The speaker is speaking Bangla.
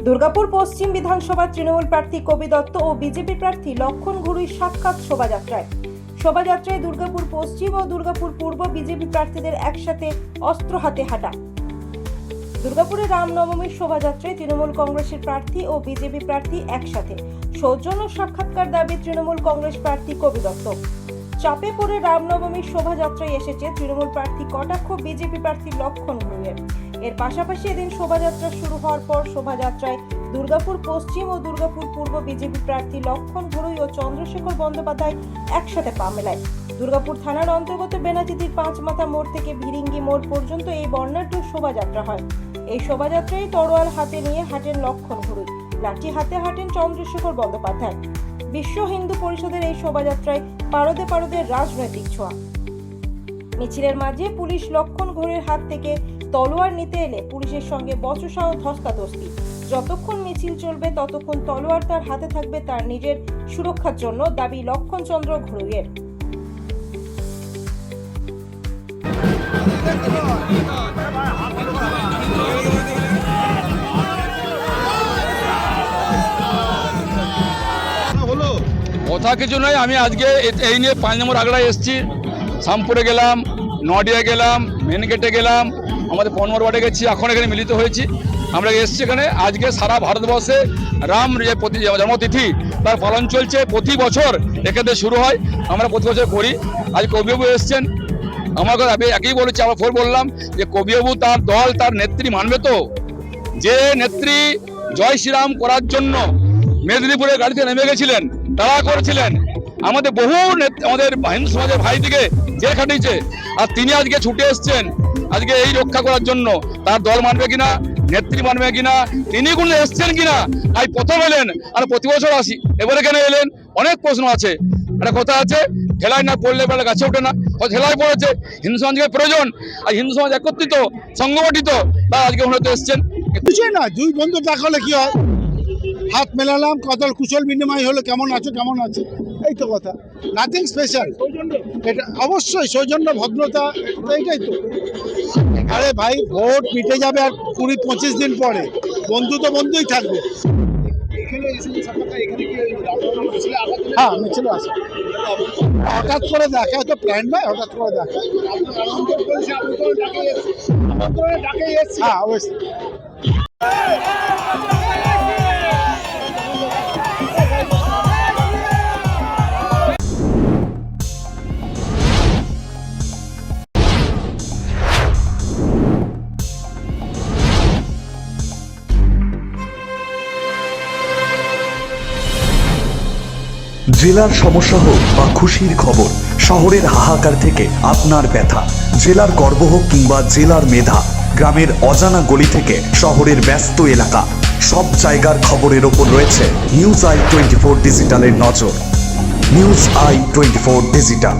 দুর্গাপুর পশ্চিম বিধানসভা তৃণমূল প্রার্থী কবি দত্ত ও বিজেপি প্রার্থী লক্ষণ ঘুরুই সাক্ষাৎ শোভাযাত্রায় দুর্গাপুর পশ্চিম ও দুর্গাপুর পূর্ব বিজেপি প্রার্থীদের একসাথে অস্ত্র হাতে হাঁটা। দুর্গাপুরে রামনবমীর শোভাযাত্রায় তৃণমূল কংগ্রেসের প্রার্থী ও বিজেপি প্রার্থী একসাথে সৌজন্য সাক্ষাৎকার দাবি তৃণমূল কংগ্রেস প্রার্থী কবি দত্ত। চাপে পড়ে রামনবমীর শোভাযাত্রায় এসেছে তৃণমূল প্রার্থী কটাক্ষ বিজেপি প্রার্থী লক্ষণ ঘুরুইয়ের। এর পাশাপাশি এদিন শোভাযাত্রা শুরু হওয়ার পর শোভাযাত্রায় দুর্গাপুর পশ্চিম ও দুর্গাপুর পূর্ব বিজেপি প্রার্থী লক্ষণ ঘুরুই ও চন্দ্রশেখর বন্দ্যোপাধ্যায় একসাথে পা মেলায়। দুর্গাপুর থানার অন্তর্গত বেনাচিতির পাঁচমাথা মোড় থেকে ভিরিঙ্গি মোড় পর্যন্ত এই বর্ণাঢ্য শোভাযাত্রা হয়। এই শোভাযাত্রায় তরোয়াল হাতে নিয়ে হাঁটেন লক্ষণ ঘুরুই, লাঠি হাতে হাঁটেন চন্দ্রশেখর বন্দ্যোপাধ্যায়। বিশ্ব হিন্দু পরিষদের এই শোভাযাত্রায় পারদে পারদে রাজনৈতিক ছোঁয়া। মিছিলের মাঝে পুলিশ লক্ষণ ঘুরুইয়ের হাত থেকে তলোয়ার নিতে এলে পুলিশের সঙ্গে বচসা ও ধস্তাধস্তি। যতক্ষণ মিছিল চলবে ততক্ষণ তলোয়ার তার হাতে থাকবে তার নিজের সুরক্ষার জন্য, দাবি লক্ষণ চন্দ্র ঘুরুইয়ের। কথা কিছু নয়, আমি আজকে এই নিয়ে 5 নম্বর আগড়ায় এসেছি। শামপুরে গেলাম, নডিয়া গেলাম, মেন গেটে গেলাম, আমাদের 15 নম্বর ওয়ার্ডে গেছি, এখন এখানে মিলিত হয়েছি। আমরা এসেছি এখানে। আজকে সারা ভারতবর্ষে রাম যে জন্মতিথি তার পালন চলছে। প্রতি বছর এখানে শুরু হয়, আমরা প্রতি বছর করি। আজ কবিবাবু এসছেন, আমার কথা আমি একই বলেছি, আবার ফোর বললাম যে কবিবাবু তার দল তার নেত্রী মানবে তো। যে নেত্রী জয় শ্রীরাম করার জন্য মেদিনীপুরে গাড়িতে নেমে গেছিলেন, তারা করেছিলেন, আমাদের বহু আমাদের হিন্দু সমাজের ভাইদিকে জেল খাটিয়েছে, আর তিনি আজকে ছুটে এসছেন আজকে এই রক্ষা করার জন্য। তার দল মানবে কিনা, নেত্রী মানবে কিনা, তিনি কোন এসছেন কিনা, আজ প্রথম এলেন আর প্রতি বছর আসি, এবারে কেন এলেন, অনেক প্রশ্ন আছে। একটা কথা আছে, ঠেলায় না পড়লে বেলা গাছে ওঠে না, ঠেলায় পড়েছে। হিন্দু সমাজকে প্রয়োজন, আর হিন্দু সমাজ একত্রিত সংগঠিত, তারা আজকে হয়তো এসছেন। কিছুই না, দুই বন্ধু দেখা হলে কি হয়, হাত মেলালাম, কদল কুশল বিনিময় হলো, কেমন আছো কেমন আছো, এই তো কথা, নাথিং স্পেশাল। এটা অবশ্যই সৌজন্য ভদ্রতা, এইটাই তো। আরে ভাই, ভোট মিটে যাবে আর 20-25 দিন পরে, বন্ধু তো বন্ধুই থাকবে। হ্যাঁ, মিছিল আছে, হঠাৎ করে দেখা, তো প্ল্যান নয়, হঠাৎ করে দেখা। হ্যাঁ, অবশ্যই। জেলার সমস্যা হোক বা খুশির খবর, শহরের হাহাকার থেকে আপনার ব্যথা, জেলার গর্ব হোক কিংবা জেলার মেধা, গ্রামের অজানা গলি থেকে শহরের ব্যস্ত এলাকা, সব জায়গার খবরের ওপর রয়েছে নিউজ আই 24 ডিজিটালের নজর। News I 24 digital.